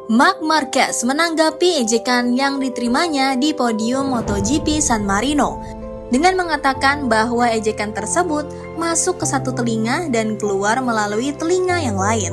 Marc Marquez menanggapi ejekan yang diterimanya di podium MotoGP San Marino dengan mengatakan bahwa ejekan tersebut masuk ke satu telinga dan keluar melalui telinga yang lain.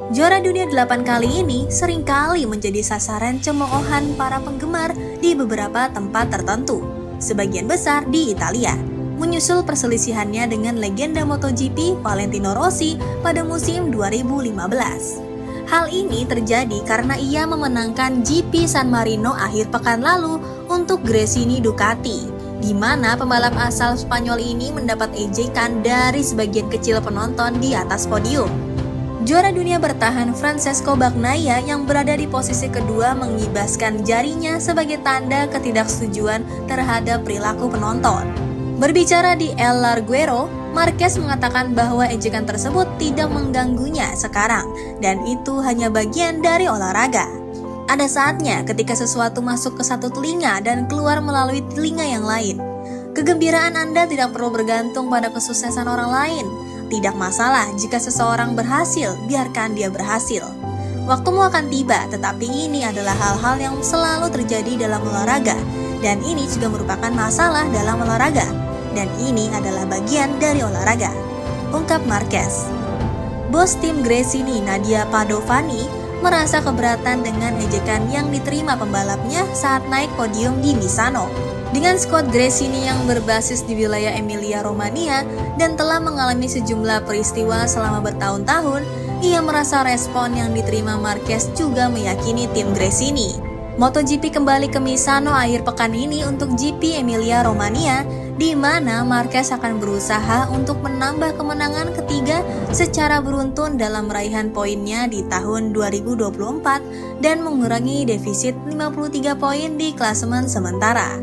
Juara dunia 8 kali ini seringkali menjadi sasaran cemoohan para penggemar di beberapa tempat tertentu, sebagian besar di Italia, menyusul perselisihannya dengan legenda MotoGP Valentino Rossi pada musim 2015. Hal ini terjadi karena ia memenangkan GP San Marino akhir pekan lalu untuk Gresini Ducati, di mana pembalap asal Spanyol ini mendapat ejekan dari sebagian kecil penonton di atas podium. Juara dunia bertahan Francesco Bagnaia yang berada di posisi kedua mengibaskan jarinya sebagai tanda ketidaksetujuan terhadap perilaku penonton. Berbicara di El Larguero, Marquez mengatakan bahwa ejekan tersebut tidak mengganggunya sekarang dan itu hanya bagian dari olahraga. Ada saatnya ketika sesuatu masuk ke satu telinga dan keluar melalui telinga yang lain. Kegembiraan Anda tidak perlu bergantung pada kesuksesan orang lain. Tidak masalah jika seseorang berhasil, biarkan dia berhasil. Waktumu akan tiba, tetapi ini adalah hal-hal yang selalu terjadi dalam olahraga, dan ini juga merupakan masalah dalam olahraga. Dan ini adalah bagian dari olahraga, ungkap Marquez. Bos tim Gresini Nadia Padovani merasa keberatan dengan ejekan yang diterima pembalapnya saat naik podium di Misano. Dengan skuad Gresini yang berbasis di wilayah Emilia-Romagna dan telah mengalami sejumlah peristiwa selama bertahun-tahun, ia merasa respon yang diterima Marquez juga meyakini tim Gresini. MotoGP kembali ke Misano akhir pekan ini untuk GP Emilia-Romagna, di mana Marquez akan berusaha untuk menambah kemenangan ketiga secara beruntun dalam raihan poinnya di tahun 2024 dan mengurangi defisit 53 poin di klasemen sementara.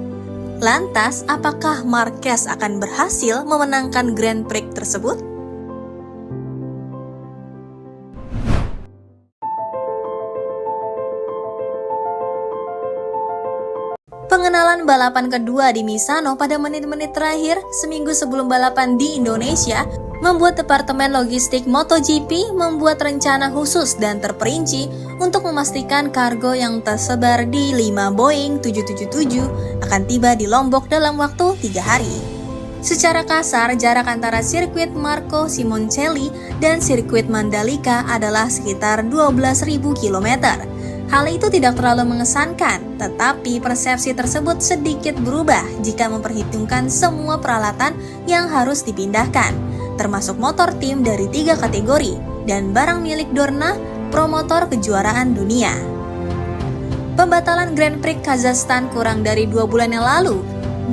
Lantas, apakah Marquez akan berhasil memenangkan Grand Prix tersebut? Pengenalan balapan kedua di Misano pada menit-menit terakhir seminggu sebelum balapan di Indonesia membuat Departemen Logistik MotoGP membuat rencana khusus dan terperinci untuk memastikan kargo yang tersebar di 5 Boeing 777 akan tiba di Lombok dalam waktu 3 hari. Secara kasar, jarak antara sirkuit Marco Simoncelli dan sirkuit Mandalika adalah sekitar 12.000 km. Hal itu tidak terlalu mengesankan, tetapi persepsi tersebut sedikit berubah jika memperhitungkan semua peralatan yang harus dipindahkan, termasuk motor tim dari 3 kategori dan barang milik Dorna, promotor kejuaraan dunia. Pembatalan Grand Prix Kazakhstan kurang dari 2 bulan yang lalu,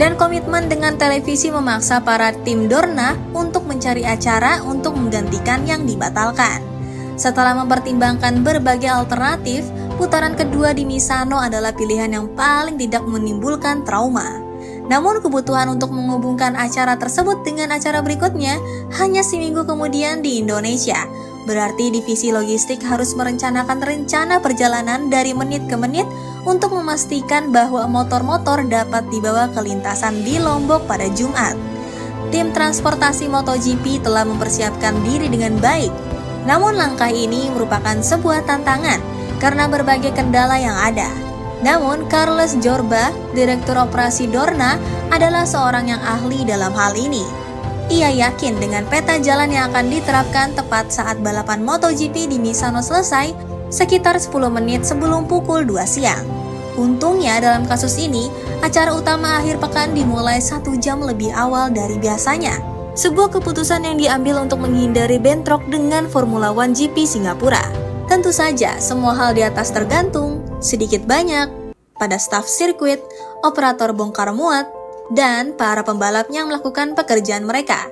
dan komitmen dengan televisi memaksa para tim Dorna untuk mencari acara untuk menggantikan yang dibatalkan. Setelah mempertimbangkan berbagai alternatif, putaran kedua di Misano adalah pilihan yang paling tidak menimbulkan trauma. Namun kebutuhan untuk menghubungkan acara tersebut dengan acara berikutnya hanya seminggu kemudian di Indonesia. Berarti divisi logistik harus merencanakan rencana perjalanan dari menit ke menit untuk memastikan bahwa motor-motor dapat dibawa ke lintasan di Lombok pada Jumat. Tim transportasi MotoGP telah mempersiapkan diri dengan baik. Namun langkah ini merupakan sebuah tantangan karena berbagai kendala yang ada. Namun, Carlos Jorba, Direktur Operasi Dorna, adalah seorang yang ahli dalam hal ini. Ia yakin dengan peta jalan yang akan diterapkan tepat saat balapan MotoGP di Misano selesai, sekitar 10 menit sebelum pukul 2 siang. Untungnya dalam kasus ini, acara utama akhir pekan dimulai 1 jam lebih awal dari biasanya. Sebuah keputusan yang diambil untuk menghindari bentrok dengan Formula One GP Singapura. Tentu saja, semua hal di atas tergantung, sedikit banyak, pada staf sirkuit, operator bongkar muat, dan para pembalap yang melakukan pekerjaan mereka.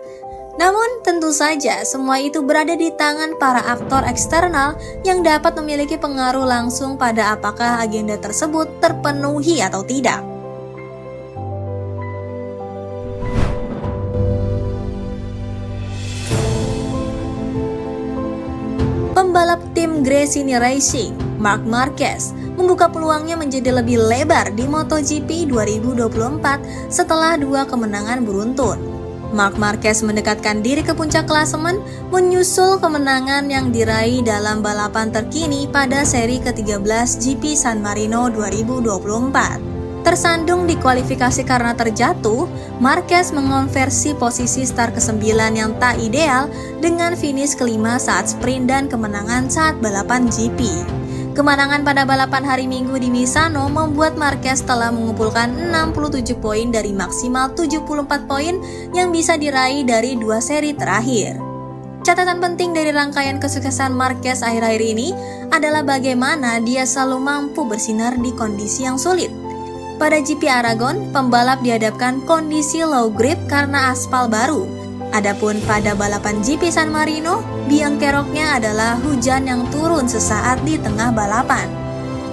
Namun, tentu saja semua itu berada di tangan para aktor eksternal yang dapat memiliki pengaruh langsung pada apakah agenda tersebut terpenuhi atau tidak. Pembalap tim Gresini Racing, Marc Marquez, membuka peluangnya menjadi lebih lebar di MotoGP 2024 setelah 2 kemenangan beruntun. Marc Marquez mendekatkan diri ke puncak klasemen, menyusul kemenangan yang diraih dalam balapan terkini pada seri ke-13 GP San Marino 2024. Tersandung di kualifikasi karena terjatuh, Marquez mengonversi posisi start ke-9 yang tak ideal dengan finish kelima saat sprint dan kemenangan saat balapan GP. Kemenangan pada balapan hari Minggu di Misano membuat Marquez telah mengumpulkan 67 poin dari maksimal 74 poin yang bisa diraih dari 2 seri terakhir. Catatan penting dari rangkaian kesuksesan Marquez akhir-akhir ini adalah bagaimana dia selalu mampu bersinar di kondisi yang sulit. Pada GP Aragon, pembalap dihadapkan kondisi low grip karena aspal baru. Adapun pada balapan GP San Marino, biang keroknya adalah hujan yang turun sesaat di tengah balapan.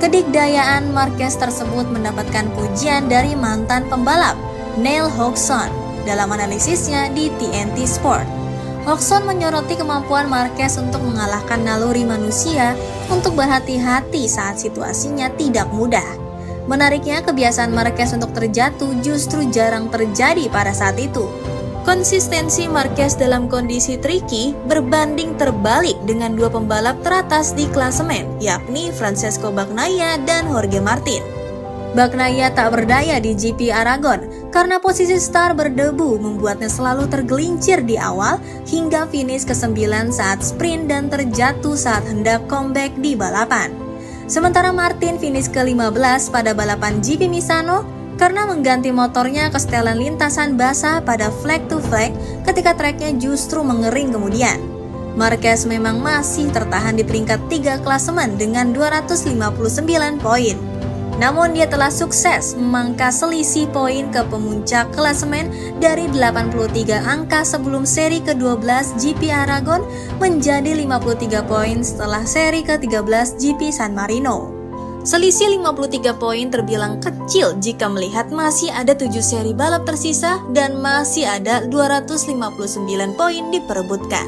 Kedikdayaan Marquez tersebut mendapatkan pujian dari mantan pembalap, Neil Hodgson, dalam analisisnya di TNT Sport. Hodgson menyoroti kemampuan Marquez untuk mengalahkan naluri manusia untuk berhati-hati saat situasinya tidak mudah. Menariknya, kebiasaan Marquez untuk terjatuh justru jarang terjadi pada saat itu. Konsistensi Marquez dalam kondisi tricky berbanding terbalik dengan dua pembalap teratas di klasemen, yakni Francesco Bagnaia dan Jorge Martin. Bagnaia tak berdaya di GP Aragon karena posisi start berdebu membuatnya selalu tergelincir di awal hingga finish ke-9 saat sprint dan terjatuh saat hendak comeback di balapan. Sementara Martin finish ke-15 pada balapan GP Misano karena mengganti motornya ke setelan lintasan basah pada flag to flag ketika treknya justru mengering kemudian. Marquez memang masih tertahan di peringkat 3 klasemen dengan 259 poin. Namun dia telah sukses memangkas selisih poin ke pemuncak klasemen dari 83 angka sebelum seri ke-12 GP Aragon menjadi 53 poin setelah seri ke-13 GP San Marino. Selisih 53 poin terbilang kecil jika melihat masih ada 7 seri balap tersisa dan masih ada 259 poin diperebutkan.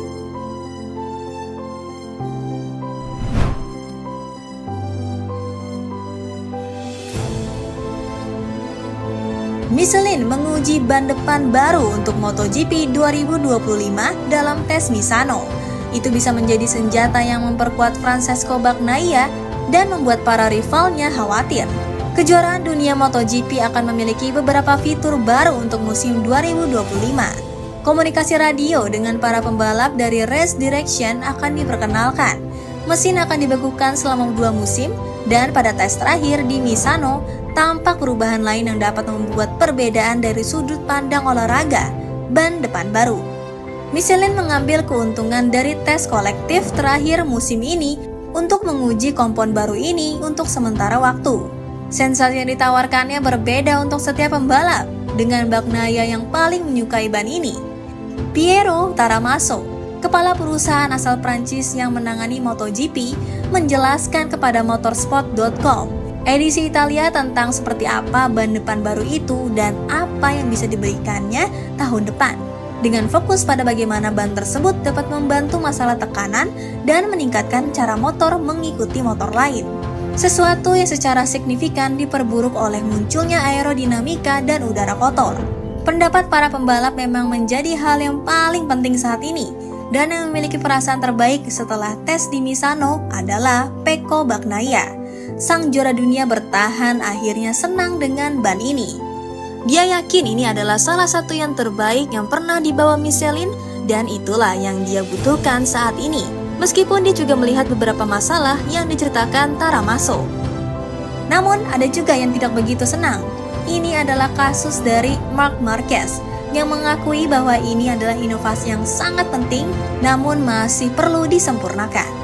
Michelin menguji ban depan baru untuk MotoGP 2025 dalam tes Misano. Itu bisa menjadi senjata yang memperkuat Francesco Bagnaia dan membuat para rivalnya khawatir. Kejuaraan dunia MotoGP akan memiliki beberapa fitur baru untuk musim 2025. Komunikasi radio dengan para pembalap dari Race Direction akan diperkenalkan. Mesin akan dibekukan selama 2 musim dan pada tes terakhir di Misano, tampak perubahan lain yang dapat membuat perbedaan dari sudut pandang olahraga, ban depan baru. Michelin mengambil keuntungan dari tes kolektif terakhir musim ini untuk menguji kompon baru ini untuk sementara waktu. Sensasi yang ditawarkannya berbeda untuk setiap pembalap, dengan Bagnaia yang paling menyukai ban ini. Piero Taramaso, kepala perusahaan asal Prancis yang menangani MotoGP, menjelaskan kepada motorsport.com edisi Italia tentang seperti apa ban depan baru itu dan apa yang bisa diberikannya tahun depan. Dengan fokus pada bagaimana ban tersebut dapat membantu masalah tekanan dan meningkatkan cara motor mengikuti motor lain. Sesuatu yang secara signifikan diperburuk oleh munculnya aerodinamika dan udara kotor. Pendapat para pembalap memang menjadi hal yang paling penting saat ini, dan yang memiliki perasaan terbaik setelah tes di Misano adalah Pecco Bagnaia. Sang juara dunia bertahan akhirnya senang dengan ban ini. Dia yakin ini adalah salah satu yang terbaik yang pernah dibawa Michelin dan itulah yang dia butuhkan saat ini. Meskipun dia juga melihat beberapa masalah yang diceritakan Taramaso. Namun ada juga yang tidak begitu senang. Ini adalah kasus dari Marc Marquez yang mengakui bahwa ini adalah inovasi yang sangat penting namun masih perlu disempurnakan.